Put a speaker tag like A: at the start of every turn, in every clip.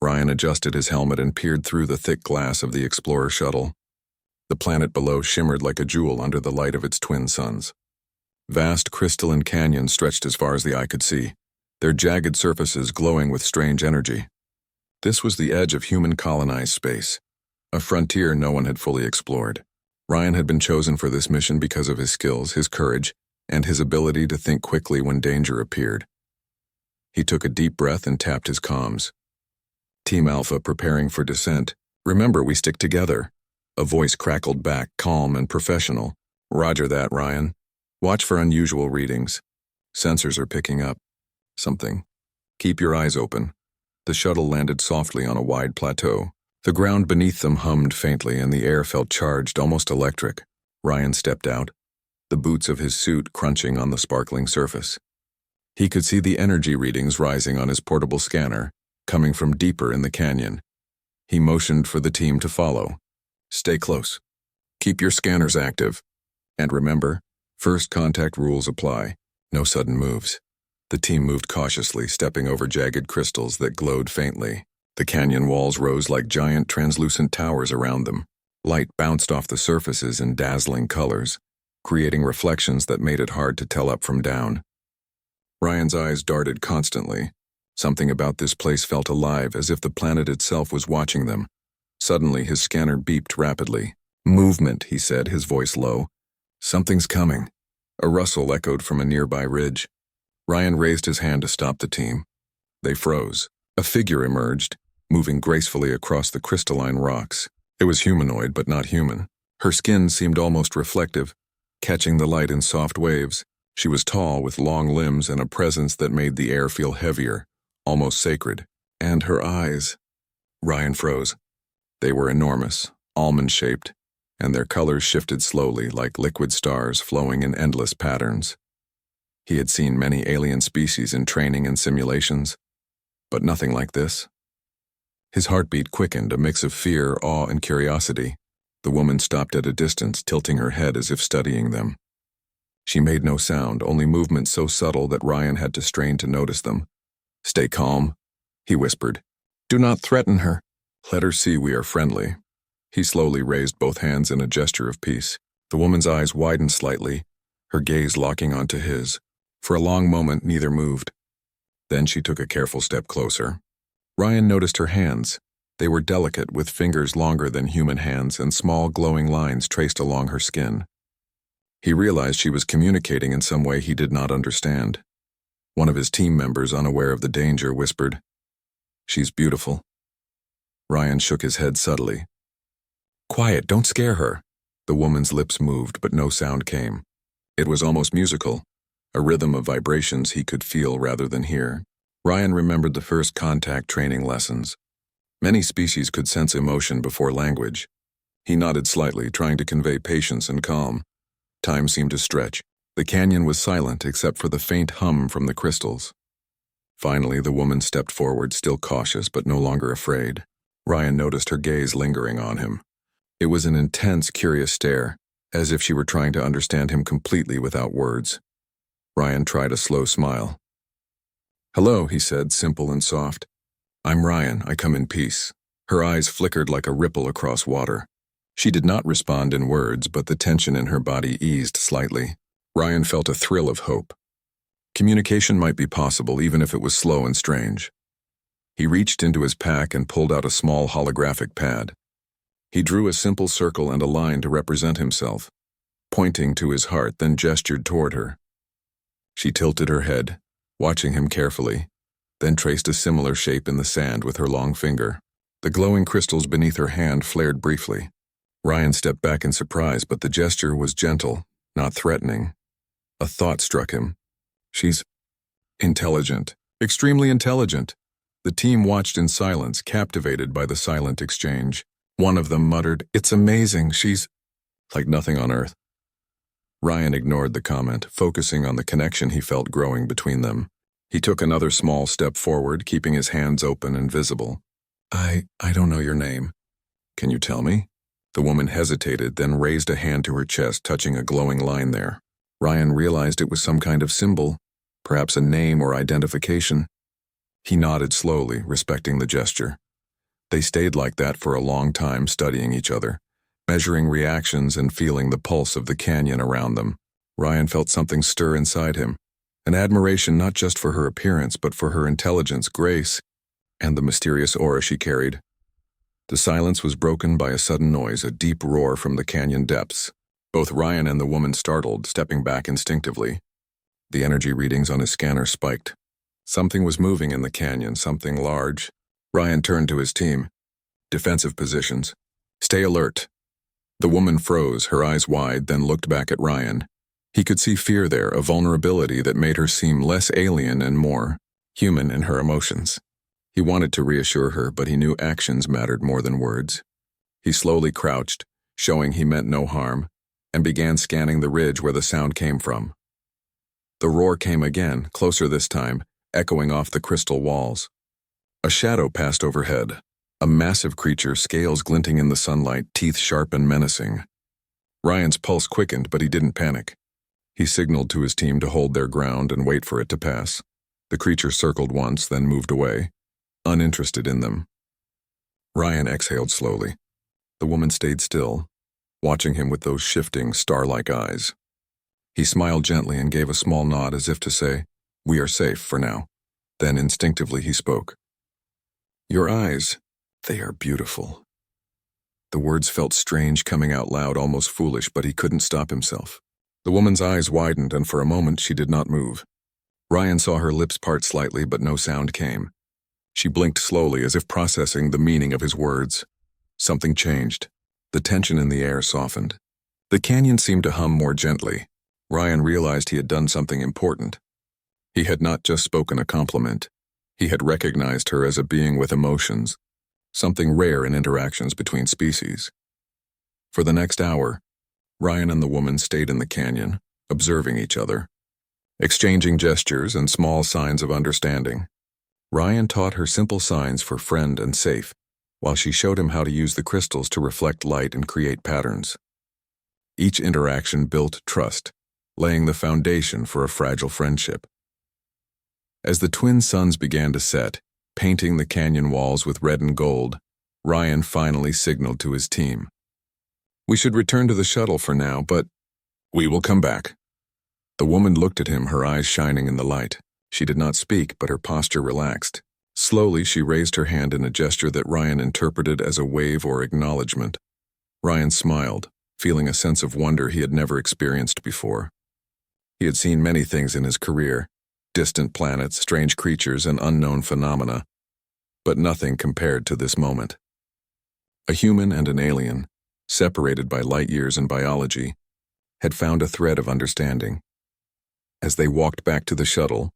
A: Ryan adjusted his helmet and peered through the thick glass of the Explorer shuttle. The planet below shimmered like a jewel under the light of its twin suns. Vast crystalline canyons stretched as far as the eye could see, their jagged surfaces glowing with strange energy. This was the edge of human-colonized space, a frontier no one had fully explored. Ryan had been chosen for this mission because of his skills, his courage, and his ability to think quickly when danger appeared. He took a deep breath and tapped his comms. Team Alpha preparing for descent. Remember, we stick together. A voice crackled back, calm and professional. Roger that, Ryan. Watch for unusual readings. Sensors are picking up something. Keep your eyes open. The shuttle landed softly on a wide plateau. The ground beneath them hummed faintly and the air felt charged, almost electric. Ryan stepped out, the boots of his suit crunching on the sparkling surface. He could see the energy readings rising on his portable scanner, coming from deeper in the canyon. He motioned for the team to follow. Stay close. Keep your scanners active. And remember, first contact rules apply. No sudden moves. The team moved cautiously, stepping over jagged crystals that glowed faintly. The canyon walls rose like giant translucent towers around them. Light bounced off the surfaces in dazzling colors, creating reflections that made it hard to tell up from down. Ryan's eyes darted constantly. Something about this place felt alive, as if the planet itself was watching them. Suddenly, his scanner beeped rapidly. Movement, he said, his voice low. Something's coming. A rustle echoed from a nearby ridge. Ryan raised his hand to stop the team. They froze. A figure emerged, moving gracefully across the crystalline rocks. It was humanoid, but not human. Her skin seemed almost reflective, catching the light in soft waves. She was tall, with long limbs and a presence that made the air feel heavier, almost sacred. And her eyes. Ryan froze. They were enormous, almond-shaped, and their colors shifted slowly like liquid stars flowing in endless patterns. He had seen many alien species in training and simulations, but nothing like this. His heartbeat quickened, a mix of fear, awe, and curiosity. The woman stopped at a distance, tilting her head as if studying them. She made no sound, only movement so subtle that Ryan had to strain to notice them. Stay calm, he whispered. Do not threaten her. Let her see we are friendly. He slowly raised both hands in a gesture of peace. The woman's eyes widened slightly, her gaze locking onto his. For a long moment, neither moved. Then she took a careful step closer. Ryan noticed her hands. They were delicate, with fingers longer than human hands and small glowing lines traced along her skin. He realized she was communicating in some way he did not understand. One of his team members, unaware of the danger, whispered, "She's beautiful." Ryan shook his head subtly. "Quiet, don't scare her." The woman's lips moved, but no sound came. It was almost musical, a rhythm of vibrations he could feel rather than hear. Ryan remembered the first contact training lessons. Many species could sense emotion before language. He nodded slightly, trying to convey patience and calm. Time seemed to stretch. The canyon was silent except for the faint hum from the crystals. Finally, the woman stepped forward, still cautious but no longer afraid. Ryan noticed her gaze lingering on him. It was an intense, curious stare, as if she were trying to understand him completely without words. Ryan tried a slow smile. "Hello," he said, simple and soft. "I'm Ryan, I come in peace." Her eyes flickered like a ripple across water. She did not respond in words, but the tension in her body eased slightly. Ryan felt a thrill of hope. Communication might be possible, even if it was slow and strange. He reached into his pack and pulled out a small holographic pad. He drew a simple circle and a line to represent himself, pointing to his heart, then gestured toward her. She tilted her head, watching him carefully, then traced a similar shape in the sand with her long finger. The glowing crystals beneath her hand flared briefly. Ryan stepped back in surprise, but the gesture was gentle, not threatening. A thought struck him. She's intelligent, extremely intelligent. The team watched in silence, captivated by the silent exchange. One of them muttered, "It's amazing, she's like nothing on Earth." Ryan ignored the comment, focusing on the connection he felt growing between them. He took another small step forward, keeping his hands open and visible. I don't know your name. Can you tell me?" The woman hesitated, then raised a hand to her chest, touching a glowing line there. Ryan realized it was some kind of symbol, perhaps a name or identification. He nodded slowly, respecting the gesture. They stayed like that for a long time, studying each other, measuring reactions and feeling the pulse of the canyon around them. Ryan felt something stir inside him, an admiration not just for her appearance but for her intelligence, grace, and the mysterious aura she carried. The silence was broken by a sudden noise, a deep roar from the canyon depths. Both Ryan and the woman startled, stepping back instinctively. The energy readings on his scanner spiked. Something was moving in the canyon, something large. Ryan turned to his team. Defensive positions. Stay alert. The woman froze, her eyes wide, then looked back at Ryan. He could see fear there, a vulnerability that made her seem less alien and more human in her emotions. He wanted to reassure her, but he knew actions mattered more than words. He slowly crouched, showing he meant no harm, and began scanning the ridge where the sound came from. The roar came again, closer this time, echoing off the crystal walls. A shadow passed overhead, a massive creature, scales glinting in the sunlight, teeth sharp and menacing. Ryan's pulse quickened, but he didn't panic. He signaled to his team to hold their ground and wait for it to pass. The creature circled once, then moved away, uninterested in them. Ryan exhaled slowly. The woman stayed still, watching him with those shifting, star-like eyes. He smiled gently and gave a small nod as if to say, "We are safe for now." Then instinctively he spoke. "Your eyes, they are beautiful." The words felt strange coming out loud, almost foolish, but he couldn't stop himself. The woman's eyes widened, and for a moment she did not move. Ryan saw her lips part slightly, but no sound came. She blinked slowly, as if processing the meaning of his words. Something changed. The tension in the air softened. The canyon seemed to hum more gently. Ryan realized he had done something important. He had not just spoken a compliment. He had recognized her as a being with emotions, something rare in interactions between species. For the next hour, Ryan and the woman stayed in the canyon, observing each other, exchanging gestures and small signs of understanding. Ryan taught her simple signs for friend and safe, while she showed him how to use the crystals to reflect light and create patterns. Each interaction built trust, laying the foundation for a fragile friendship. As the twin suns began to set, painting the canyon walls with red and gold, Ryan finally signaled to his team. "We should return to the shuttle for now, but we will come back." The woman looked at him, her eyes shining in the light. She did not speak, but her posture relaxed. Slowly, she raised her hand in a gesture that Ryan interpreted as a wave or acknowledgement. Ryan smiled, feeling a sense of wonder he had never experienced before. He had seen many things in his career, distant planets, strange creatures, and unknown phenomena, but nothing compared to this moment. A human and an alien, separated by light years in biology, had found a thread of understanding. As they walked back to the shuttle,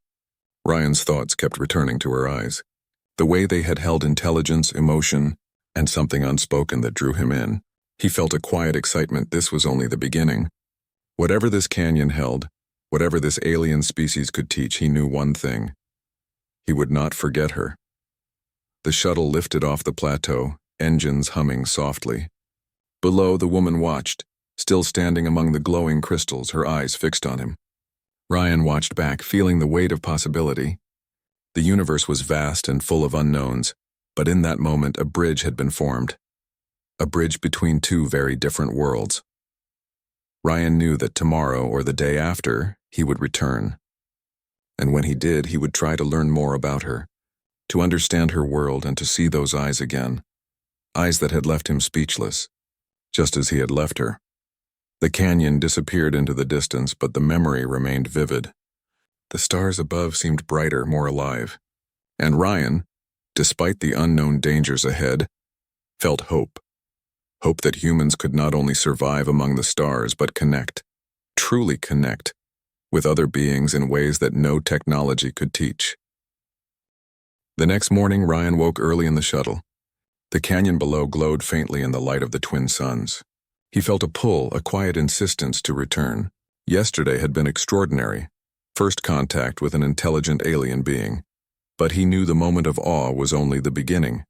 A: Ryan's thoughts kept returning to her eyes, the way they had held intelligence, emotion, and something unspoken that drew him in. He felt a quiet excitement. This was only the beginning. Whatever this canyon held, whatever this alien species could teach, he knew one thing. He would not forget her. The shuttle lifted off the plateau, engines humming softly. Below, the woman watched, still standing among the glowing crystals, her eyes fixed on him. Ryan watched back, feeling the weight of possibility. The universe was vast and full of unknowns, but in that moment a bridge had been formed. A bridge between two very different worlds. Ryan knew that tomorrow or the day after, he would return. And when he did, he would try to learn more about her, to understand her world and to see those eyes again. Eyes that had left him speechless, just as he had left her. The canyon disappeared into the distance, but the memory remained vivid. The stars above seemed brighter, more alive. And Ryan, despite the unknown dangers ahead, felt hope. Hope that humans could not only survive among the stars, but connect, truly connect, with other beings in ways that no technology could teach. The next morning, Ryan woke early in the shuttle. The canyon below glowed faintly in the light of the twin suns. He felt a pull, a quiet insistence to return. Yesterday had been extraordinary, first contact with an intelligent alien being. But he knew the moment of awe was only the beginning.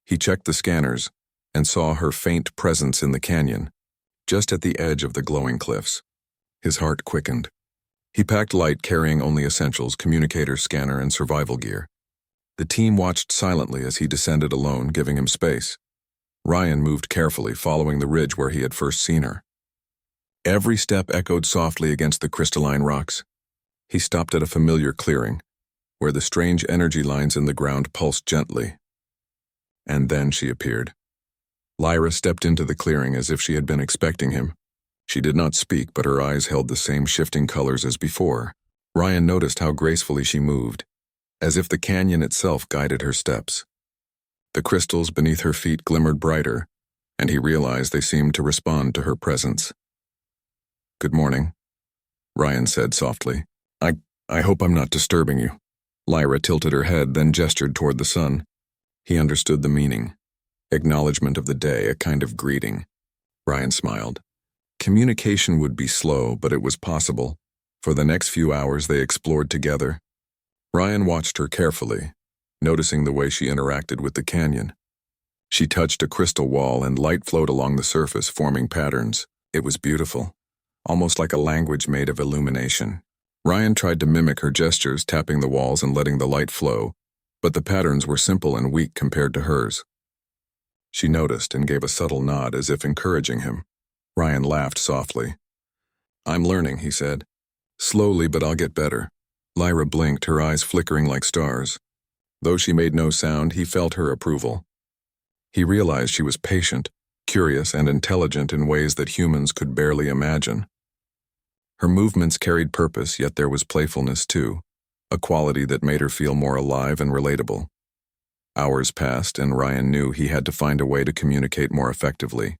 A: He checked the scanners and saw her faint presence in the canyon, just at the edge of the glowing cliffs. His heart quickened. He packed light, carrying only essentials, communicator, scanner, and survival gear. The team watched silently as he descended alone, giving him space. Ryan moved carefully, following the ridge where he had first seen her. Every step echoed softly against the crystalline rocks. He stopped at a familiar clearing, where the strange energy lines in the ground pulsed gently. And then she appeared. Lyra stepped into the clearing as if she had been expecting him. She did not speak, but her eyes held the same shifting colors as before. Ryan noticed how gracefully she moved, as if the canyon itself guided her steps. The crystals beneath her feet glimmered brighter, and he realized they seemed to respond to her presence. "Good morning," Ryan said softly. I hope I'm not disturbing you." Lyra tilted her head, then gestured toward the sun. He understood the meaning. Acknowledgement of the day, a kind of greeting. Ryan smiled. Communication would be slow, but it was possible. For the next few hours they explored together. Ryan watched her carefully, noticing the way she interacted with the canyon. She touched a crystal wall and light flowed along the surface, forming patterns. It was beautiful, almost like a language made of illumination. Ryan tried to mimic her gestures, tapping the walls and letting the light flow, but the patterns were simple and weak compared to hers. She noticed and gave a subtle nod as if encouraging him. Ryan laughed softly. "I'm learning," he said. "Slowly, but I'll get better." Lyra blinked, her eyes flickering like stars. Though she made no sound, he felt her approval. He realized she was patient, curious, and intelligent in ways that humans could barely imagine. Her movements carried purpose, yet there was playfulness too, a quality that made her feel more alive and relatable. Hours passed, and Ryan knew he had to find a way to communicate more effectively.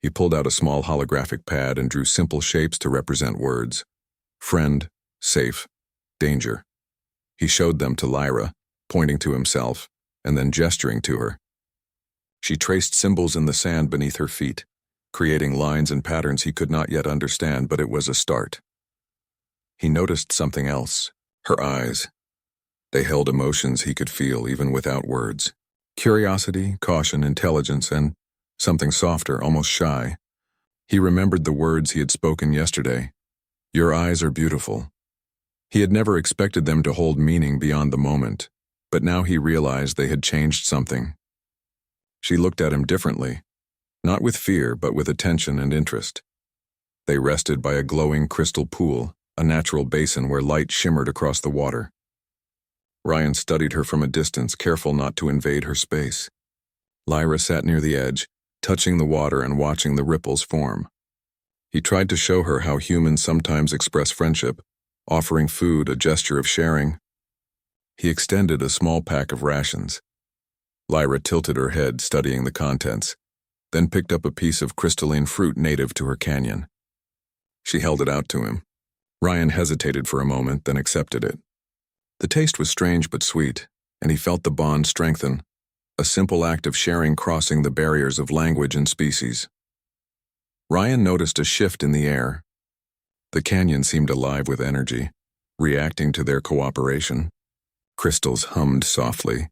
A: He pulled out a small holographic pad and drew simple shapes to represent words. Friend, safe, danger. He showed them to Lyra, pointing to himself, and then gesturing to her. She traced symbols in the sand beneath her feet, creating lines and patterns he could not yet understand, but it was a start. He noticed something else, her eyes. They held emotions he could feel even without words. Curiosity, caution, intelligence, and something softer, almost shy. He remembered the words he had spoken yesterday. "Your eyes are beautiful." He had never expected them to hold meaning beyond the moment, but now he realized they had changed something. She looked at him differently, not with fear, but with attention and interest. They rested by a glowing crystal pool, a natural basin where light shimmered across the water. Ryan studied her from a distance, careful not to invade her space. Lyra sat near the edge, touching the water and watching the ripples form. He tried to show her how humans sometimes express friendship, offering food, a gesture of sharing. He extended a small pack of rations. Lyra tilted her head, studying the contents, then picked up a piece of crystalline fruit native to her canyon. She held it out to him. Ryan hesitated for a moment, then accepted it. The taste was strange but sweet, and he felt the bond strengthen, a simple act of sharing crossing the barriers of language and species. Ryan noticed a shift in the air. The canyon seemed alive with energy, reacting to their cooperation. Crystals hummed softly,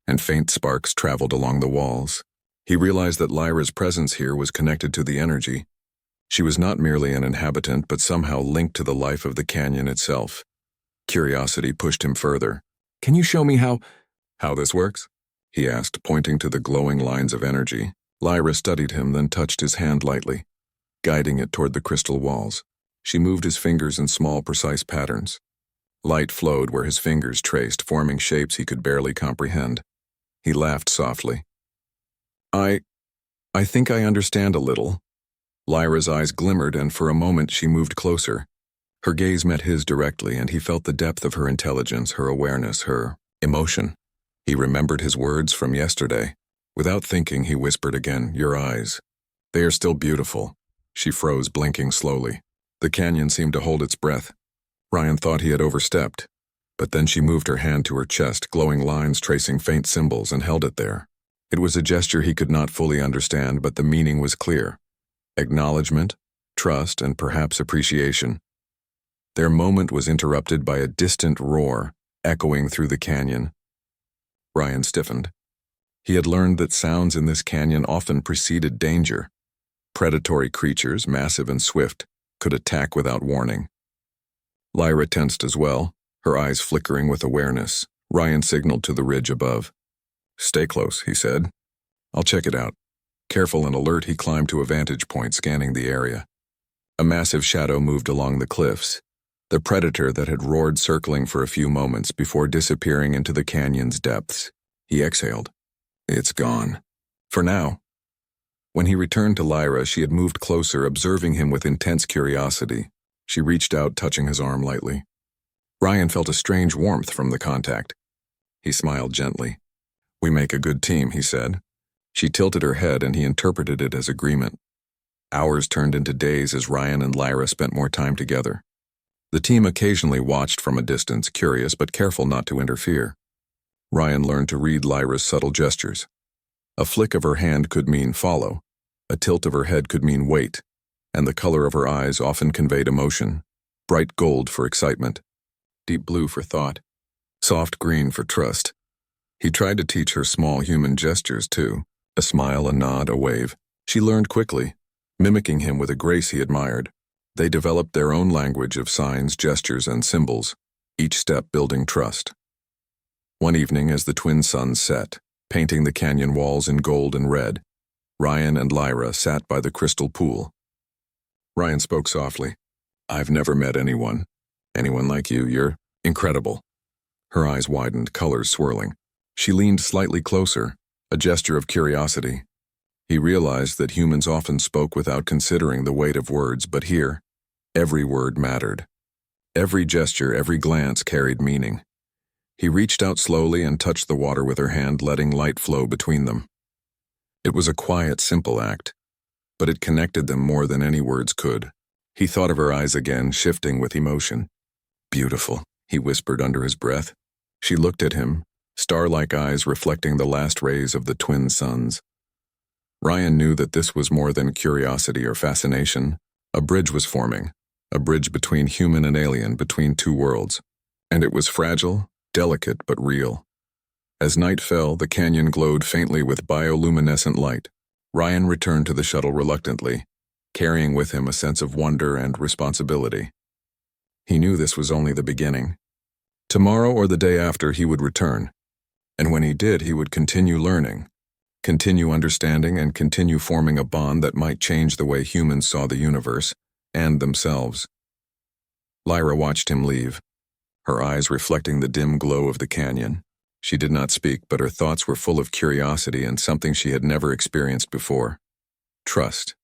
A: and faint sparks traveled along the walls. He realized that Lyra's presence here was connected to the energy. She was not merely an inhabitant, but somehow linked to the life of the canyon itself. Curiosity pushed him further. "Can you show me how this works?" he asked, pointing to the glowing lines of energy. Lyra studied him, then touched his hand lightly, guiding it toward the crystal walls. She moved his fingers in small, precise patterns. Light flowed where his fingers traced, forming shapes he could barely comprehend. He laughed softly. I think I understand a little." Lyra's eyes glimmered, and for a moment she moved closer. Her gaze met his directly, and he felt the depth of her intelligence, her awareness, her emotion. He remembered his words from yesterday. Without thinking, he whispered again, "Your eyes. They are still beautiful." She froze, blinking slowly. The canyon seemed to hold its breath. Ryan thought he had overstepped, but then she moved her hand to her chest, glowing lines tracing faint symbols, and held it there. It was a gesture he could not fully understand, but the meaning was clear. Acknowledgement, trust, and perhaps appreciation. Their moment was interrupted by a distant roar, echoing through the canyon. Ryan stiffened. He had learned that sounds in this canyon often preceded danger. Predatory creatures, massive and swift, could attack without warning. Lyra tensed as well, her eyes flickering with awareness. Ryan signaled to the ridge above. "Stay close," he said. "I'll check it out." Careful and alert, he climbed to a vantage point, scanning the area. A massive shadow moved along the cliffs, the predator that had roared, circling for a few moments before disappearing into the canyon's depths. He exhaled. It's gone. For now. When he returned to Lyra, she had moved closer, observing him with intense curiosity. She reached out, touching his arm lightly. Ryan felt a strange warmth from the contact. He smiled gently. "We make a good team," he said. She tilted her head, and he interpreted it as agreement. Hours turned into days as Ryan and Lyra spent more time together. The team occasionally watched from a distance, curious but careful not to interfere. Ryan learned to read Lyra's subtle gestures. A flick of her hand could mean follow, a tilt of her head could mean wait, and the color of her eyes often conveyed emotion: bright gold for excitement, deep blue for thought, soft green for trust. He tried to teach her small human gestures too, a smile, a nod, a wave. She learned quickly, mimicking him with a grace he admired. They developed their own language of signs, gestures, and symbols, each step building trust. One evening, as the twin suns set, painting the canyon walls in gold and red, Ryan and Lyra sat by the crystal pool. Ryan spoke softly. "I've never met anyone like you. You're incredible." Her eyes widened, colors swirling. She leaned slightly closer, a gesture of curiosity. He realized that humans often spoke without considering the weight of words, but here, every word mattered. Every gesture, every glance carried meaning. He reached out slowly and touched the water with her hand, letting light flow between them. It was a quiet, simple act, but it connected them more than any words could. He thought of her eyes again, shifting with emotion. "Beautiful," he whispered under his breath. She looked at him, star-like eyes reflecting the last rays of the twin suns. Ryan knew that this was more than curiosity or fascination. A bridge was forming, a bridge between human and alien, between two worlds. And it was fragile, delicate, but real. As night fell, the canyon glowed faintly with bioluminescent light. Ryan returned to the shuttle reluctantly, carrying with him a sense of wonder and responsibility. He knew this was only the beginning. Tomorrow or the day after, he would return. And when he did, he would continue learning, continue understanding, and continue forming a bond that might change the way humans saw the universe and themselves. Lyra watched him leave, her eyes reflecting the dim glow of the canyon. She did not speak, but her thoughts were full of curiosity and something she had never experienced before: trust.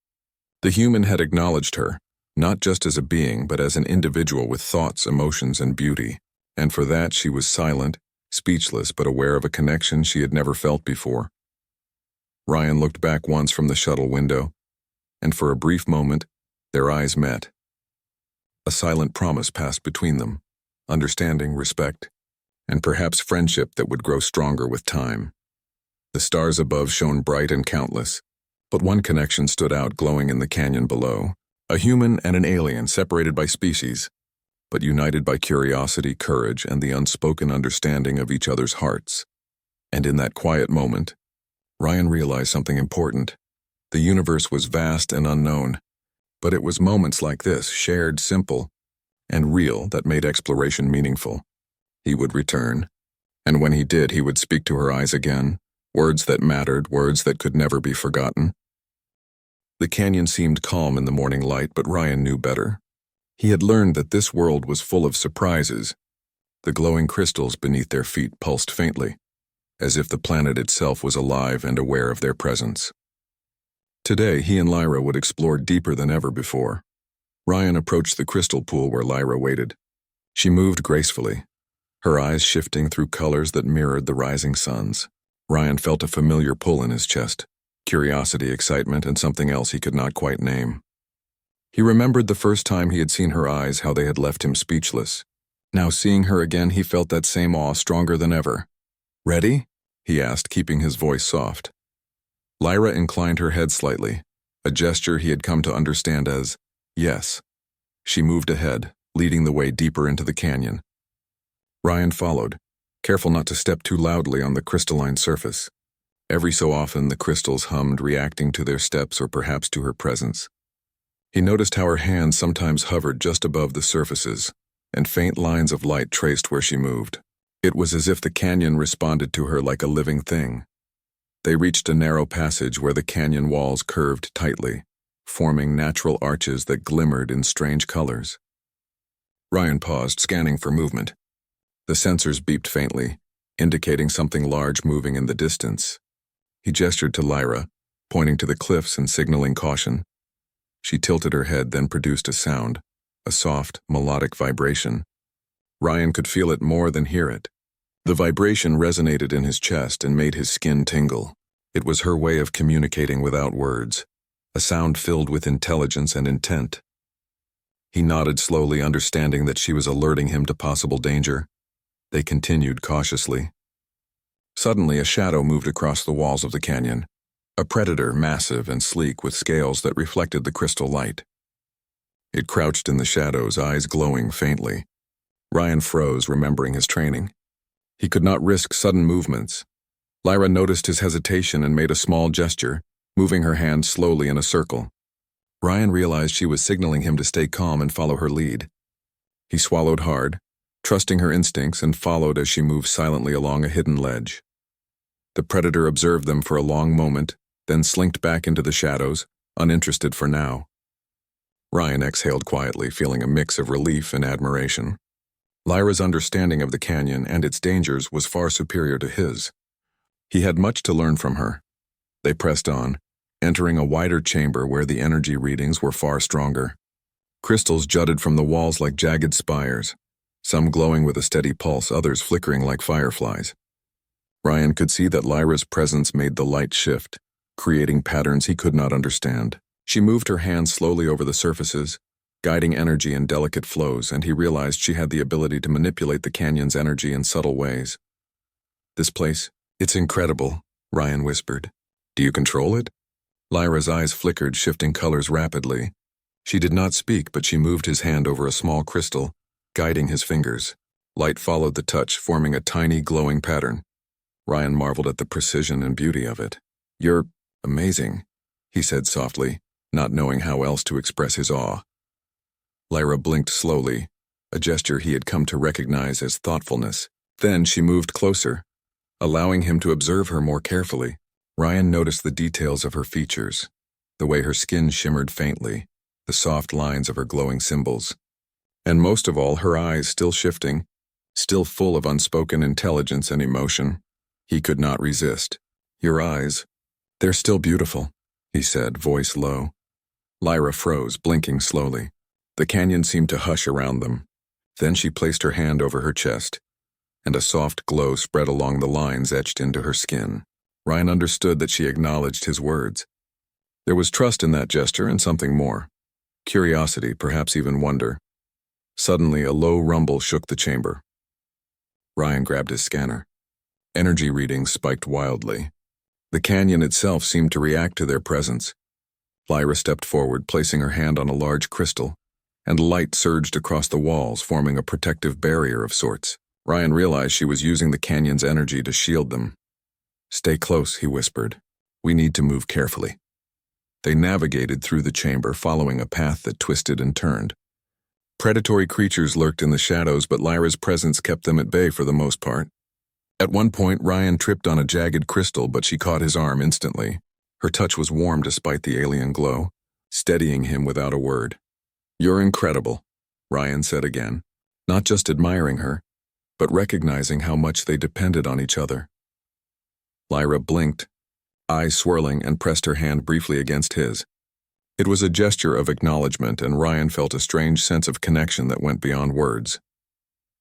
A: The human had acknowledged her, not just as a being, but as an individual with thoughts, emotions, and beauty. And for that, she was silent, speechless, but aware of a connection she had never felt before. Ryan looked back once from the shuttle window, and for a brief moment, their eyes met. A silent promise passed between them: understanding, respect, and perhaps friendship that would grow stronger with time. The stars above shone bright and countless, but one connection stood out, glowing in the canyon below: a human and an alien separated by species, but united by curiosity, courage, and the unspoken understanding of each other's hearts. And in that quiet moment, Ryan realized something important. The universe was vast and unknown, but it was moments like this, shared, simple, and real, that made exploration meaningful. He would return, and when he did, he would speak to her eyes again, words that mattered, words that could never be forgotten. The canyon seemed calm in the morning light, but Ryan knew better. He had learned that this world was full of surprises. The glowing crystals beneath their feet pulsed faintly, as if the planet itself was alive and aware of their presence. Today, he and Lyra would explore deeper than ever before. Ryan approached the crystal pool where Lyra waited. She moved gracefully, her eyes shifting through colors that mirrored the rising suns. Ryan felt a familiar pull in his chest: curiosity, excitement, and something else he could not quite name. He remembered the first time he had seen her eyes, how they had left him speechless. Now seeing her again, he felt that same awe, stronger than ever. "Ready?" he asked, keeping his voice soft. Lyra inclined her head slightly, a gesture he had come to understand as yes. She moved ahead, leading the way deeper into the canyon. Ryan followed, careful not to step too loudly on the crystalline surface. Every so often, the crystals hummed, reacting to their steps or perhaps to her presence. He noticed how her hands sometimes hovered just above the surfaces, and faint lines of light traced where she moved. It was as if the canyon responded to her like a living thing. They reached a narrow passage where the canyon walls curved tightly, forming natural arches that glimmered in strange colors. Ryan paused, scanning for movement. The sensors beeped faintly, indicating something large moving in the distance. He gestured to Lyra, pointing to the cliffs and signaling caution. She tilted her head, then produced a sound, a soft, melodic vibration. Ryan could feel it more than hear it. The vibration resonated in his chest and made his skin tingle. It was her way of communicating without words, a sound filled with intelligence and intent. He nodded slowly, understanding that she was alerting him to possible danger. They continued cautiously. Suddenly, a shadow moved across the walls of the canyon, a predator massive and sleek with scales that reflected the crystal light. It crouched in the shadows, eyes glowing faintly. Ryan froze, remembering his training. He could not risk sudden movements. Lyra noticed his hesitation and made a small gesture, moving her hand slowly in a circle. Ryan realized she was signaling him to stay calm and follow her lead. He swallowed hard, trusting her instincts, and followed as she moved silently along a hidden ledge. The predator observed them for a long moment, then slinked back into the shadows, uninterested for now. Ryan exhaled quietly, feeling a mix of relief and admiration. Lyra's understanding of the canyon and its dangers was far superior to his. He had much to learn from her. They pressed on, entering a wider chamber where the energy readings were far stronger. Crystals jutted from the walls like jagged spires, some glowing with a steady pulse, others flickering like fireflies. Ryan could see that Lyra's presence made the light shift, creating patterns he could not understand. She moved her hands slowly over the surfaces, guiding energy in delicate flows, and he realized she had the ability to manipulate the canyon's energy in subtle ways. "This place, it's incredible," Ryan whispered. "Do you control it?" Lyra's eyes flickered, shifting colors rapidly. She did not speak, but she moved his hand over a small crystal, guiding his fingers. Light followed the touch, forming a tiny glowing pattern. Ryan marveled at the precision and beauty of it. "You're amazing," he said softly, not knowing how else to express his awe. Lyra blinked slowly, a gesture he had come to recognize as thoughtfulness. Then she moved closer, allowing him to observe her more carefully. Ryan noticed the details of her features, the way her skin shimmered faintly, the soft lines of her glowing symbols. And most of all, her eyes, still shifting, still full of unspoken intelligence and emotion. He could not resist. "Your eyes, they're still beautiful," he said, voice low. Lyra froze, blinking slowly. The canyon seemed to hush around them. Then she placed her hand over her chest, and a soft glow spread along the lines etched into her skin. Ryan understood that she acknowledged his words. There was trust in that gesture and something more. Curiosity, perhaps even wonder. Suddenly, a low rumble shook the chamber. Ryan grabbed his scanner. Energy readings spiked wildly. The canyon itself seemed to react to their presence. Lyra stepped forward, placing her hand on a large crystal, and light surged across the walls, forming a protective barrier of sorts. Ryan realized she was using the canyon's energy to shield them. "Stay close," he whispered. "We need to move carefully." They navigated through the chamber, following a path that twisted and turned. Predatory creatures lurked in the shadows, but Lyra's presence kept them at bay for the most part. At one point, Ryan tripped on a jagged crystal, but she caught his arm instantly. Her touch was warm despite the alien glow, steadying him without a word. "You're incredible," Ryan said again, not just admiring her, but recognizing how much they depended on each other. Lyra blinked, eyes swirling, and pressed her hand briefly against his. It was a gesture of acknowledgement, and Ryan felt a strange sense of connection that went beyond words.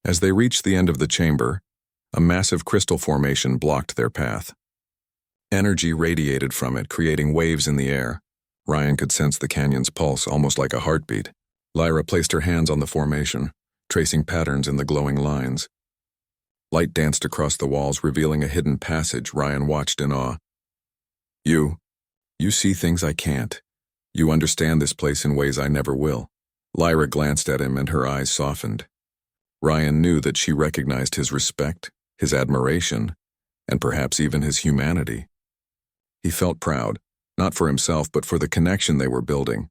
A: As they reached the end of the chamber, a massive crystal formation blocked their path. Energy radiated from it, creating waves in the air. Ryan could sense the canyon's pulse, almost like a heartbeat. Lyra placed her hands on the formation, tracing patterns in the glowing lines. Light danced across the walls, revealing a hidden passage. Ryan watched in awe. You see things I can't. You understand this place in ways I never will." Lyra glanced at him, and her eyes softened. Ryan knew that she recognized his respect, his admiration, and perhaps even his humanity. He felt proud, not for himself, but for the connection they were building.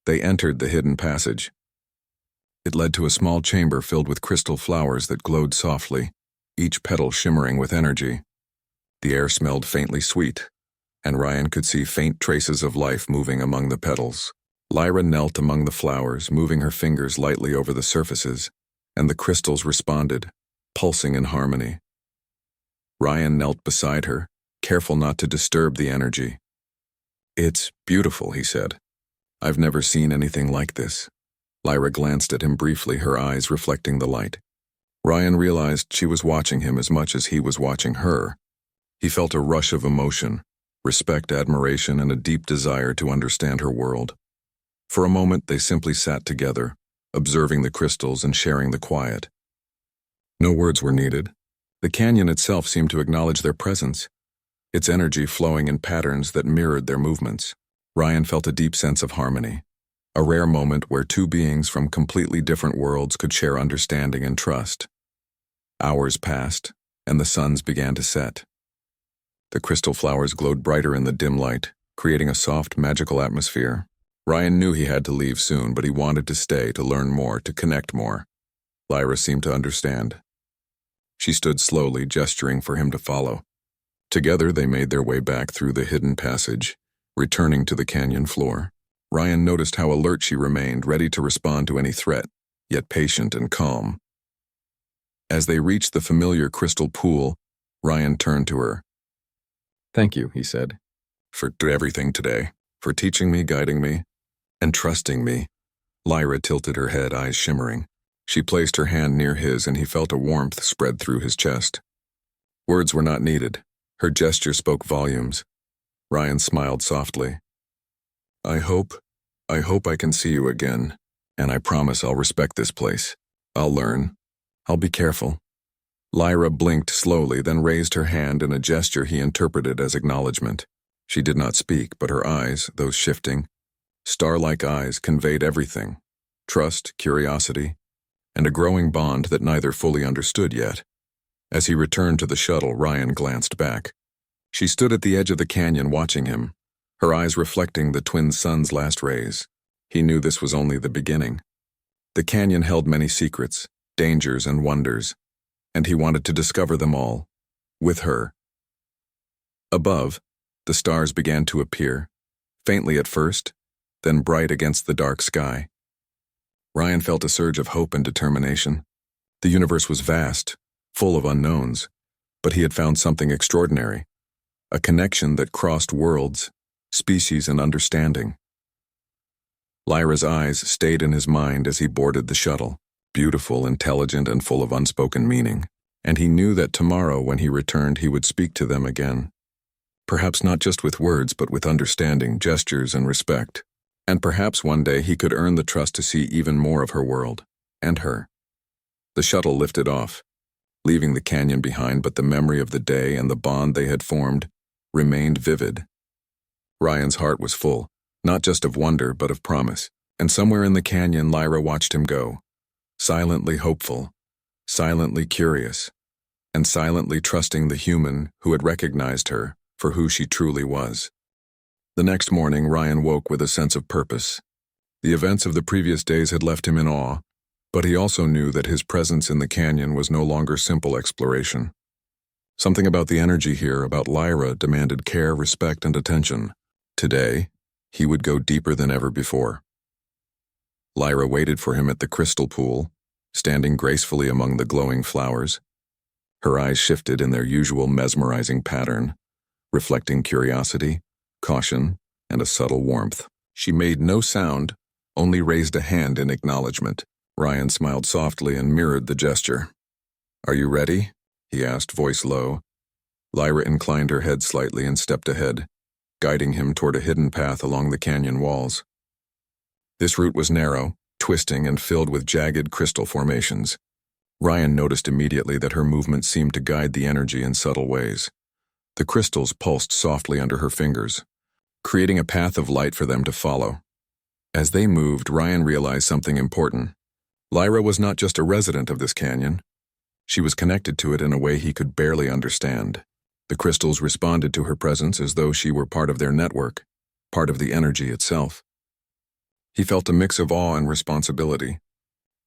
A: They entered the hidden passage. It led to a small chamber filled with crystal flowers that glowed softly. each petal shimmering with energy. The air smelled faintly sweet, and Ryan could see faint traces of life moving among the petals. Lyra knelt among the flowers, moving her fingers lightly over the surfaces, and the crystals responded, pulsing in harmony. Ryan knelt beside her, careful not to disturb the energy. "It's beautiful," he said. "I've never seen anything like this." Lyra glanced at him briefly, her eyes reflecting the light. Ryan realized she was watching him as much as he was watching her. He felt a rush of emotion, respect, admiration, and a deep desire to understand her world. For a moment, they simply sat together, observing the crystals and sharing the quiet. No words were needed. The canyon itself seemed to acknowledge their presence, its energy flowing in patterns that mirrored their movements. Ryan felt a deep sense of harmony, a rare moment where two beings from completely different worlds could share understanding and trust. Hours passed, and the suns began to set. The crystal flowers glowed brighter in the dim light, creating a soft, magical atmosphere. Ryan knew he had to leave soon, but he wanted to stay, to learn more, to connect more. Lyra seemed to understand. She stood slowly, gesturing for him to follow. Together, they made their way back through the hidden passage, returning to the canyon floor. Ryan noticed how alert she remained, ready to respond to any threat, yet patient and calm. As they reached the familiar crystal pool, Ryan turned to her. "Thank you," he said, for everything today, for teaching me, guiding me, and trusting me." Lyra tilted her head, eyes shimmering. She placed her hand near his, and he felt a warmth spread through his chest. Words were not needed. Her gesture spoke volumes. Ryan smiled softly. I hope I can see you again, and I promise I'll respect this place. I'll learn. I'll be careful." Lyra blinked slowly, then raised her hand in a gesture he interpreted as acknowledgement. She did not speak, but her eyes, those shifting, star-like eyes, conveyed everything: trust, curiosity, and a growing bond that neither fully understood yet. As he returned to the shuttle, Ryan glanced back. She stood at the edge of the canyon watching him, her eyes reflecting the twin sun's last rays. He knew this was only the beginning. The canyon held many secrets, dangers, and wonders, and he wanted to discover them all, with her. Above, the stars began to appear, faintly at first, then bright against the dark sky. Ryan felt a surge of hope and determination. The universe was vast, full of unknowns, but he had found something extraordinary, a connection that crossed worlds, species, and understanding. Lyra's eyes stayed in his mind as he boarded the shuttle, beautiful, intelligent, and full of unspoken meaning, and he knew that tomorrow when he returned he would speak to them again. Perhaps not just with words, but with understanding, gestures, and respect. And perhaps one day he could earn the trust to see even more of her world, and her. The shuttle lifted off, leaving the canyon behind, but the memory of the day and the bond they had formed remained vivid. Ryan's heart was full, not just of wonder, but of promise. And somewhere in the canyon, Lyra watched him go, silently hopeful, silently curious, and silently trusting the human who had recognized her for who she truly was. The next morning, Ryan woke with a sense of purpose. The events of the previous days had left him in awe, but he also knew that his presence in the canyon was no longer simple exploration. Something about the energy here, about Lyra, demanded care, respect, and attention. Today, he would go deeper than ever before. Lyra waited for him at the crystal pool, standing gracefully among the glowing flowers. Her eyes shifted in their usual mesmerizing pattern, reflecting curiosity, caution, and a subtle warmth. She made no sound, only raised a hand in acknowledgement. Ryan smiled softly and mirrored the gesture. "Are you ready?" he asked, voice low. Lyra inclined her head slightly and stepped ahead, guiding him toward a hidden path along the canyon walls. This route was narrow, twisting, and filled with jagged crystal formations. Ryan noticed immediately that her movement seemed to guide the energy in subtle ways. The crystals pulsed softly under her fingers, creating a path of light for them to follow. As they moved, Ryan realized something important. Lyra was not just a resident of this canyon. She was connected to it in a way he could barely understand. The crystals responded to her presence as though she were part of their network, part of the energy itself. He felt a mix of awe and responsibility.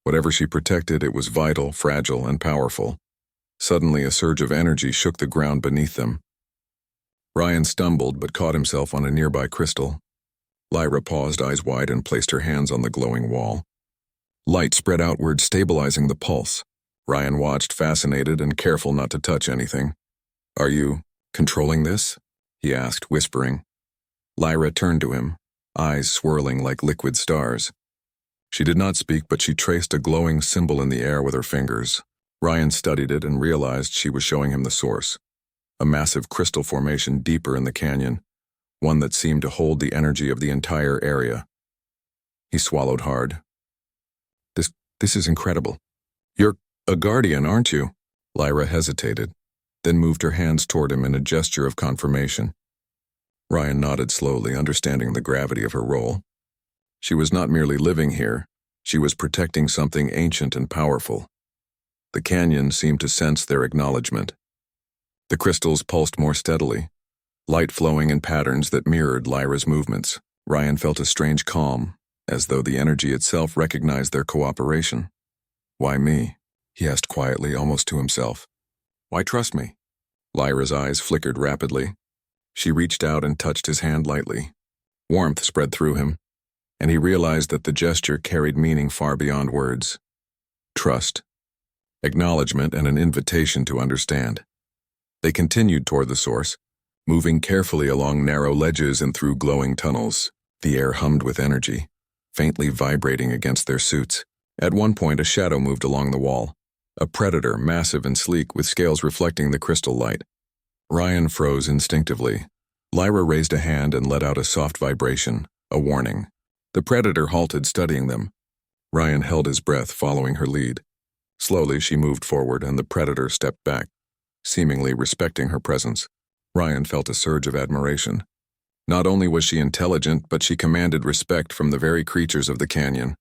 A: Whatever she protected, it was vital, fragile, and powerful. Suddenly, a surge of energy shook the ground beneath them. Ryan stumbled but caught himself on a nearby crystal. Lyra paused, eyes wide, and placed her hands on the glowing wall. Light spread outward, stabilizing the pulse. Ryan watched, fascinated and careful not to touch anything. "Are you controlling this?" he asked, whispering. Lyra turned to him, eyes swirling like liquid stars. She did not speak, but she traced a glowing symbol in the air with her fingers. Ryan studied it and realized she was showing him the source. A massive crystal formation deeper in the canyon, one that seemed to hold the energy of the entire area. He swallowed hard. This is incredible. "You're a guardian, aren't you?" Lyra hesitated, then moved her hands toward him in a gesture of confirmation. Ryan nodded slowly, understanding the gravity of her role. She was not merely living here, she was protecting something ancient and powerful. The canyon seemed to sense their acknowledgement. The crystals pulsed more steadily, light flowing in patterns that mirrored Lyra's movements. Ryan felt a strange calm, as though the energy itself recognized their cooperation. "Why me?" he asked quietly, almost to himself. "Why trust me?" Lyra's eyes flickered rapidly. She reached out and touched his hand lightly. Warmth spread through him, and he realized that the gesture carried meaning far beyond words. Trust, acknowledgement, and an invitation to understand. They continued toward the source, moving carefully along narrow ledges and through glowing tunnels. The air hummed with energy, faintly vibrating against their suits. At one point, a shadow moved along the wall, a predator, massive and sleek, with scales reflecting the crystal light. Ryan froze instinctively. Lyra raised a hand and let out a soft vibration, a warning. The predator halted, studying them. Ryan held his breath, following her lead. Slowly, she moved forward, and the predator stepped back, seemingly respecting her presence. Ryan felt a surge of admiration. Not only was she intelligent, but she commanded respect from the very creatures of the canyon.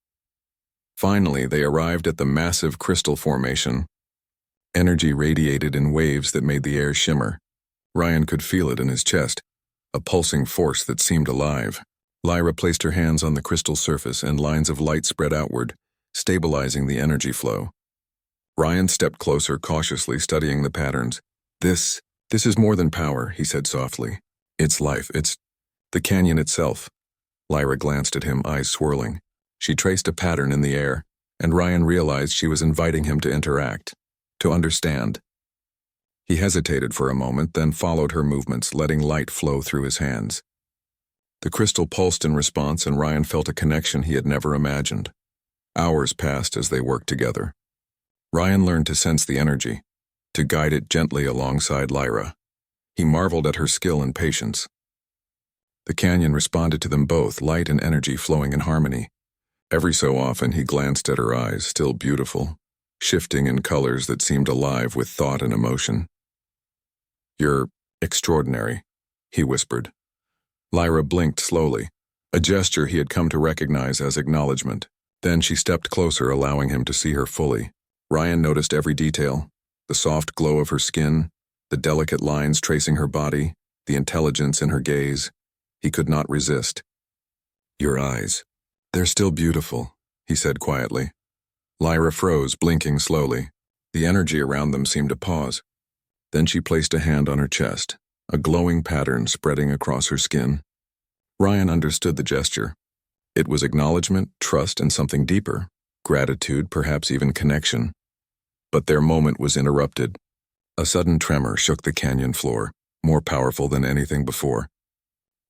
A: Finally, they arrived at the massive crystal formation. Energy radiated in waves that made the air shimmer. Ryan could feel it in his chest, a pulsing force that seemed alive. Lyra placed her hands on the crystal surface, and lines of light spread outward, stabilizing the energy flow. Ryan stepped closer, cautiously studying the patterns. This is more than power," he said softly. "It's life. It's the canyon itself." Lyra glanced at him, eyes swirling. She traced a pattern in the air, and Ryan realized she was inviting him to interact, to understand. He hesitated for a moment, then followed her movements, letting light flow through his hands. The crystal pulsed in response, and Ryan felt a connection he had never imagined. Hours passed as they worked together. Ryan learned to sense the energy, to guide it gently alongside Lyra. He marveled at her skill and patience. The canyon responded to them both, light and energy flowing in harmony. Every so often he glanced at her eyes, still beautiful, shifting in colors that seemed alive with thought and emotion. "You're extraordinary," he whispered. Lyra blinked slowly, a gesture he had come to recognize as acknowledgement. Then she stepped closer, allowing him to see her fully. Ryan noticed every detail, the soft glow of her skin, the delicate lines tracing her body, the intelligence in her gaze. He could not resist. "Your eyes, they're still beautiful," he said quietly. Lyra froze, blinking slowly. The energy around them seemed to pause. Then she placed a hand on her chest, a glowing pattern spreading across her skin. Ryan understood the gesture. It was acknowledgement, trust, and something deeper, gratitude, perhaps even connection. But their moment was interrupted. A sudden tremor shook the canyon floor, more powerful than anything before.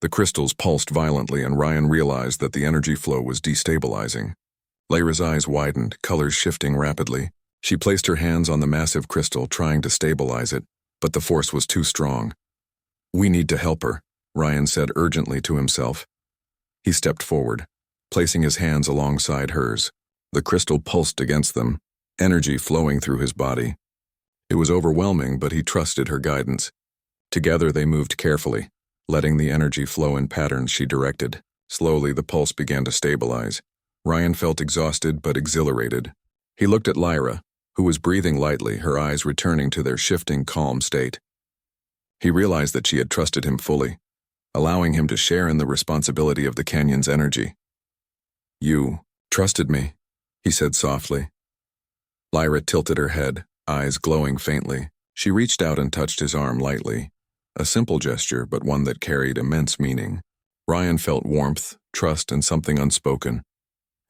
A: The crystals pulsed violently, and Ryan realized that the energy flow was destabilizing. Lyra's eyes widened, colors shifting rapidly. She placed her hands on the massive crystal, trying to stabilize it, but the force was too strong. "We need to help her," Ryan said urgently to himself. He stepped forward, placing his hands alongside hers. The crystal pulsed against them, energy flowing through his body. It was overwhelming, but he trusted her guidance. Together they moved carefully, letting the energy flow in patterns she directed. Slowly the pulse began to stabilize. Ryan felt exhausted but exhilarated. He looked at Lyra, who was breathing lightly, her eyes returning to their shifting, calm state. He realized that she had trusted him fully, allowing him to share in the responsibility of the canyon's energy. "You trusted me," he said softly. Lyra tilted her head, eyes glowing faintly. She reached out and touched his arm lightly, a simple gesture but one that carried immense meaning. Ryan felt warmth, trust, and something unspoken,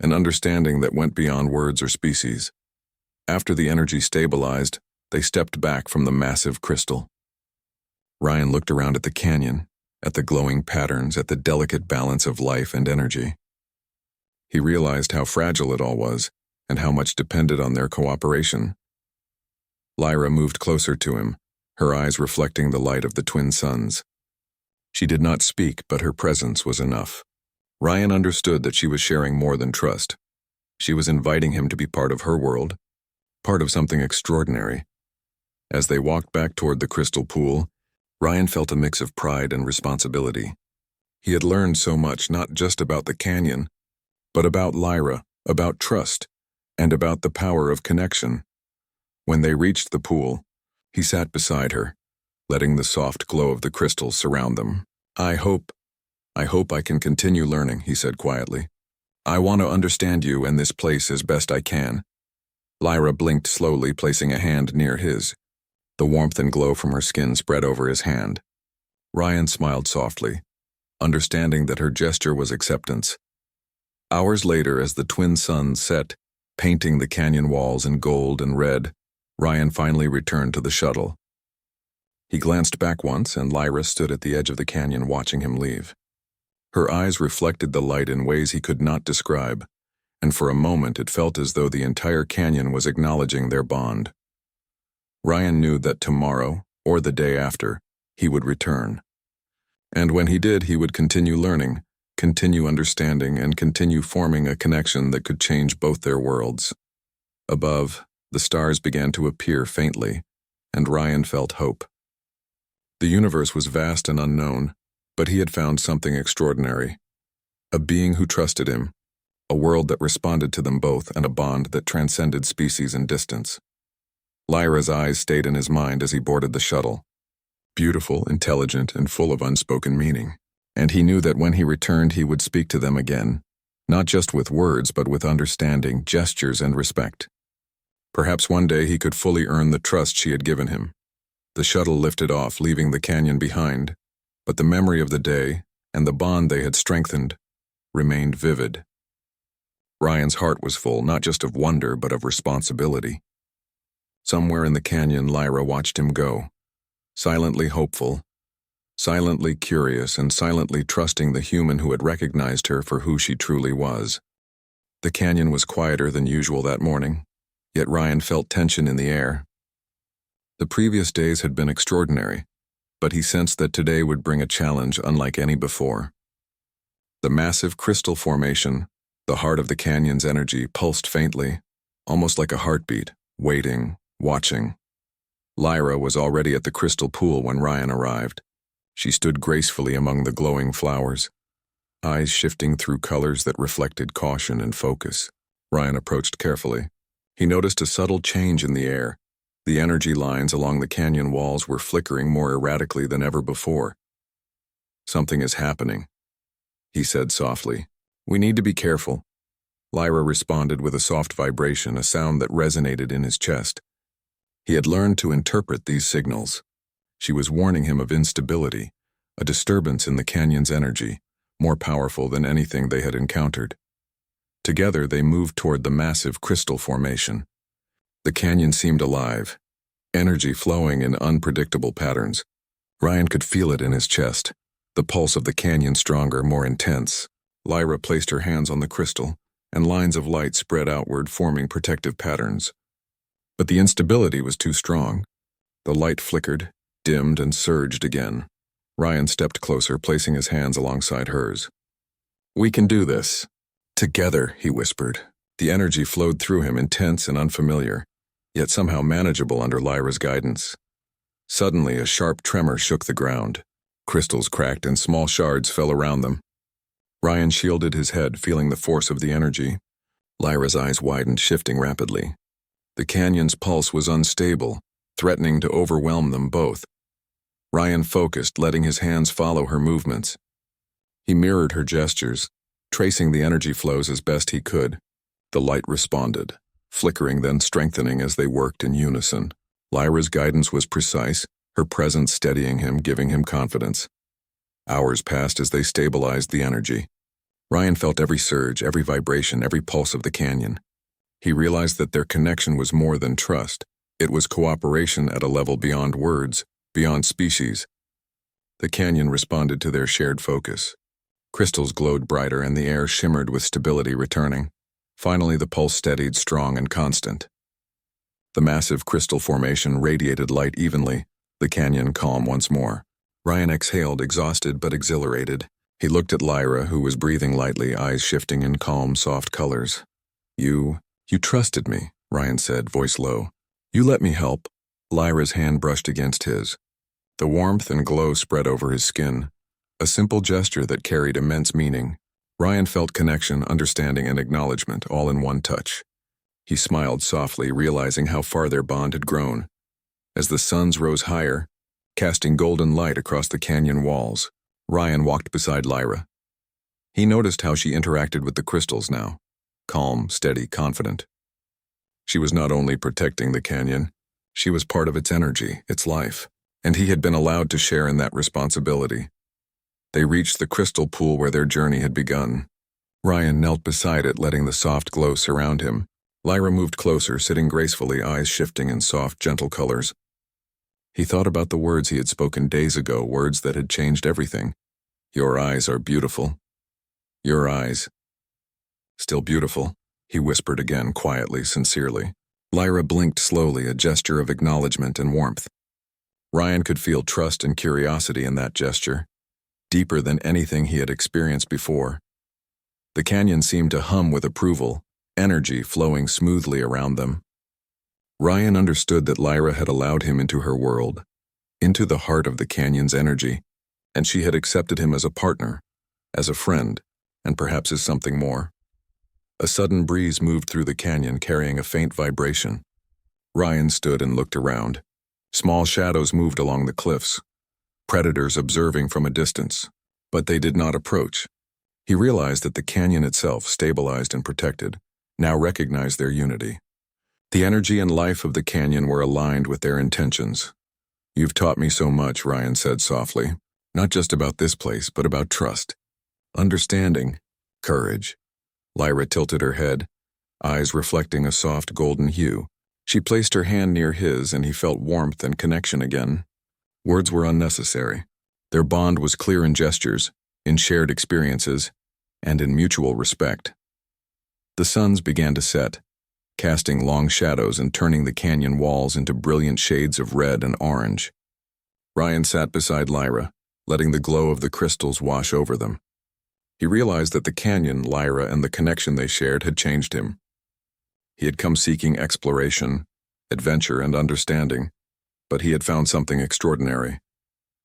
A: an understanding that went beyond words or species. After the energy stabilized, they stepped back from the massive crystal. Ryan looked around at the canyon, at the glowing patterns, at the delicate balance of life and energy. He realized how fragile it all was, and how much depended on their cooperation. Lyra moved closer to him, her eyes reflecting the light of the twin suns. She did not speak, but her presence was enough. Ryan understood that she was sharing more than trust. She was inviting him to be part of her world, part of something extraordinary. As they walked back toward the crystal pool, Ryan felt a mix of pride and responsibility. He had learned so much, not just about the canyon, but about Lyra, about trust, and about the power of connection. When they reached the pool, he sat beside her, letting the soft glow of the crystals surround them. I hope I can continue learning," he said quietly. "I want to understand you and this place as best I can." Lyra blinked slowly, placing a hand near his. The warmth and glow from her skin spread over his hand. Ryan smiled softly, understanding that her gesture was acceptance. Hours later, as the twin suns set, painting the canyon walls in gold and red, Ryan finally returned to the shuttle. He glanced back once, and Lyra stood at the edge of the canyon watching him leave. Her eyes reflected the light in ways he could not describe, and for a moment it felt as though the entire canyon was acknowledging their bond. Ryan knew that tomorrow, or the day after, he would return. And when he did, he would continue learning, continue understanding, and continue forming a connection that could change both their worlds. Above, the stars began to appear faintly, and Ryan felt hope. The universe was vast and unknown, but he had found something extraordinary. A being who trusted him, a world that responded to them both, and a bond that transcended species and distance. Lyra's eyes stayed in his mind as he boarded the shuttle. Beautiful, intelligent, and full of unspoken meaning. And he knew that when he returned he would speak to them again, not just with words but with understanding, gestures, and respect. Perhaps one day he could fully earn the trust she had given him. The shuttle lifted off, leaving the canyon behind, but the memory of the day, and the bond they had strengthened, remained vivid. Ryan's heart was full, not just of wonder, but of responsibility. Somewhere in the canyon, Lyra watched him go, silently hopeful, silently curious, and silently trusting the human who had recognized her for who she truly was. The canyon was quieter than usual that morning, yet Ryan felt tension in the air. The previous days had been extraordinary, but he sensed that today would bring a challenge unlike any before. The massive crystal formation, the heart of the canyon's energy, pulsed faintly, almost like a heartbeat, waiting, watching. Lyra was already at the crystal pool when Ryan arrived. She stood gracefully among the glowing flowers, eyes shifting through colors that reflected caution and focus. Ryan approached carefully. He noticed a subtle change in the air. The energy lines along the canyon walls were flickering more erratically than ever before. "Something is happening," he said softly. "We need to be careful." Lyra responded with a soft vibration, a sound that resonated in his chest. He had learned to interpret these signals. She was warning him of instability, a disturbance in the canyon's energy, more powerful than anything they had encountered. Together they moved toward the massive crystal formation. The canyon seemed alive, energy flowing in unpredictable patterns. Ryan could feel it in his chest, the pulse of the canyon stronger, more intense. Lyra placed her hands on the crystal, and lines of light spread outward, forming protective patterns. But the instability was too strong. The light flickered, dimmed, and surged again. Ryan stepped closer, placing his hands alongside hers. "We can do this. Together," he whispered. The energy flowed through him, intense and unfamiliar, yet somehow manageable under Lyra's guidance. Suddenly, a sharp tremor shook the ground. Crystals cracked and small shards fell around them. Ryan shielded his head, feeling the force of the energy. Lyra's eyes widened, shifting rapidly. The canyon's pulse was unstable, threatening to overwhelm them both. Ryan focused, letting his hands follow her movements. He mirrored her gestures, tracing the energy flows as best he could. The light responded, flickering then strengthening as they worked in unison. Lyra's guidance was precise, her presence steadying him, giving him confidence. Hours passed as they stabilized the energy. Ryan felt every surge, every vibration, every pulse of the canyon. He realized that their connection was more than trust. It was cooperation at a level beyond words, beyond species. The canyon responded to their shared focus. Crystals glowed brighter and the air shimmered with stability returning. Finally, the pulse steadied, strong and constant. The massive crystal formation radiated light evenly, the canyon calm once more. Ryan exhaled, exhausted but exhilarated. He looked at Lyra, who was breathing lightly, eyes shifting in calm, soft colors. You trusted me," Ryan said, voice low. "You let me help." Lyra's hand brushed against his. The warmth and glow spread over his skin, a simple gesture that carried immense meaning. Ryan felt connection, understanding, and acknowledgement all in one touch. He smiled softly, realizing how far their bond had grown. As the suns rose higher, casting golden light across the canyon walls, Ryan walked beside Lyra. He noticed how she interacted with the crystals now, calm, steady, confident. She was not only protecting the canyon, she was part of its energy, its life, and he had been allowed to share in that responsibility. They reached the crystal pool where their journey had begun. Ryan knelt beside it, letting the soft glow surround him. Lyra moved closer, sitting gracefully, eyes shifting in soft, gentle colors. He thought about the words he had spoken days ago, words that had changed everything. "Your eyes are beautiful. Your eyes." "Still beautiful," he whispered again, quietly, sincerely. Lyra blinked slowly, a gesture of acknowledgement and warmth. Ryan could feel trust and curiosity in that gesture, deeper than anything he had experienced before. The canyon seemed to hum with approval, energy flowing smoothly around them. Ryan understood that Lyra had allowed him into her world, into the heart of the canyon's energy, and she had accepted him as a partner, as a friend, and perhaps as something more. A sudden breeze moved through the canyon, carrying a faint vibration. Ryan stood and looked around. Small shadows moved along the cliffs, predators observing from a distance, but they did not approach. He realized that the canyon itself, stabilized and protected, now recognized their unity. The energy and life of the canyon were aligned with their intentions. "You've taught me so much," Ryan said softly, "not just about this place, but about trust, understanding, courage." Lyra tilted her head, eyes reflecting a soft golden hue. She placed her hand near his, and he felt warmth and connection again. Words were unnecessary. Their bond was clear in gestures, in shared experiences, and in mutual respect. The suns began to set, casting long shadows and turning the canyon walls into brilliant shades of red and orange. Ryan sat beside Lyra, letting the glow of the crystals wash over them. He realized that the canyon, Lyra, and the connection they shared had changed him. He had come seeking exploration, adventure, and understanding, but he had found something extraordinary,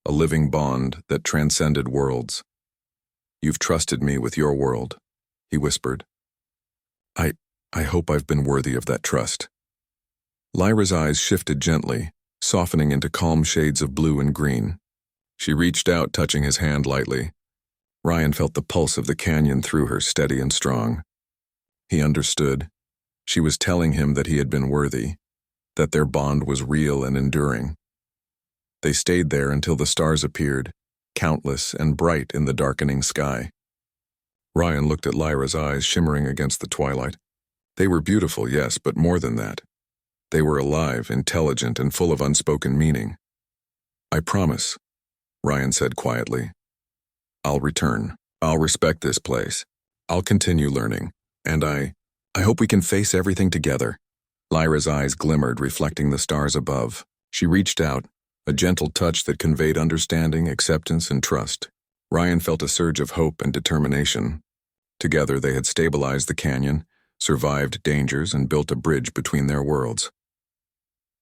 A: a living bond that transcended worlds. "You've trusted me with your world," he whispered. I hope I've been worthy of that trust." Lyra's eyes shifted gently, softening into calm shades of blue and green. She reached out, touching his hand lightly. Ryan felt the pulse of the canyon through her, steady and strong. He understood. She was telling him that he had been worthy, that their bond was real and enduring. They stayed there until the stars appeared, countless and bright in the darkening sky. Ryan looked at Lyra's eyes, shimmering against the twilight. They were beautiful, yes, but more than that. They were alive, intelligent, and full of unspoken meaning. "I promise," Ryan said quietly. "I'll return. I'll respect this place. I'll continue learning. And I hope we can face everything together." Lyra's eyes glimmered, reflecting the stars above. She reached out, a gentle touch that conveyed understanding, acceptance, and trust. Ryan felt a surge of hope and determination. Together they had stabilized the canyon, survived dangers, and built a bridge between their worlds.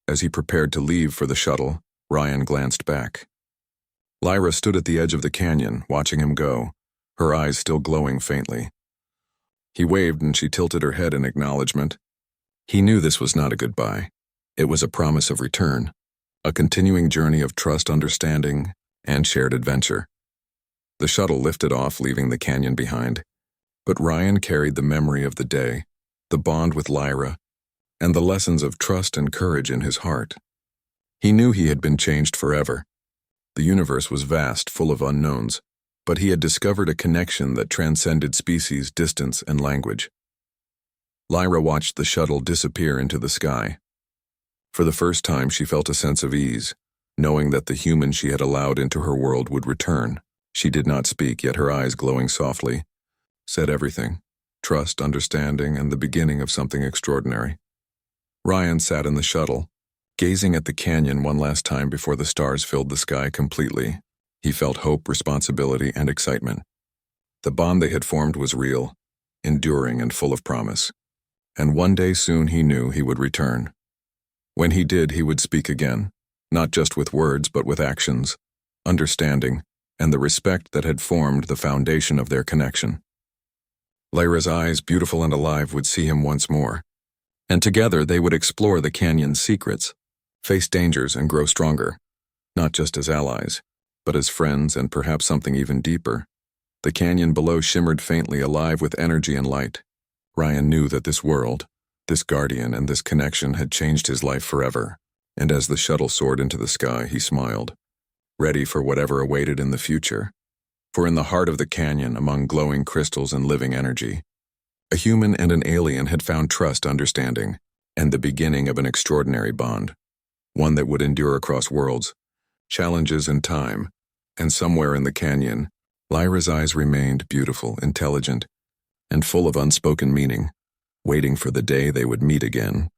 A: As he prepared to leave for the shuttle, Ryan glanced back. Lyra stood at the edge of the canyon, watching him go, her eyes still glowing faintly. He waved and she tilted her head in acknowledgement. He knew this was not a goodbye. It was a promise of return, a continuing journey of trust, understanding, and shared adventure. The shuttle lifted off, leaving the canyon behind. But Ryan carried the memory of the day, the bond with Lyra, and the lessons of trust and courage in his heart. He knew he had been changed forever. The universe was vast, full of unknowns, but he had discovered a connection that transcended species, distance, and language. Lyra watched the shuttle disappear into the sky. For the first time, she felt a sense of ease, knowing that the human she had allowed into her world would return. She did not speak, yet her eyes, glowing softly, said everything: trust, understanding, and the beginning of something extraordinary. Ryan sat in the shuttle, gazing at the canyon one last time before the stars filled the sky completely. He felt hope, responsibility, and excitement. The bond they had formed was real, enduring, and full of promise. And one day soon he knew he would return. When he did, he would speak again, not just with words but with actions, understanding, and the respect that had formed the foundation of their connection. Lyra's eyes, beautiful and alive, would see him once more, and together they would explore the canyon's secrets, face dangers, and grow stronger, not just as allies, but as friends, and perhaps something even deeper. The canyon below shimmered faintly, alive with energy and light. Ryan knew that this world, this guardian, and this connection had changed his life forever, and as the shuttle soared into the sky, he smiled, ready for whatever awaited in the future. For in the heart of the canyon, among glowing crystals and living energy, a human and an alien had found trust, understanding, and the beginning of an extraordinary bond, one that would endure across worlds, challenges, and time. And somewhere in the canyon, Lyra's eyes remained beautiful, intelligent, and full of unspoken meaning, waiting for the day they would meet again.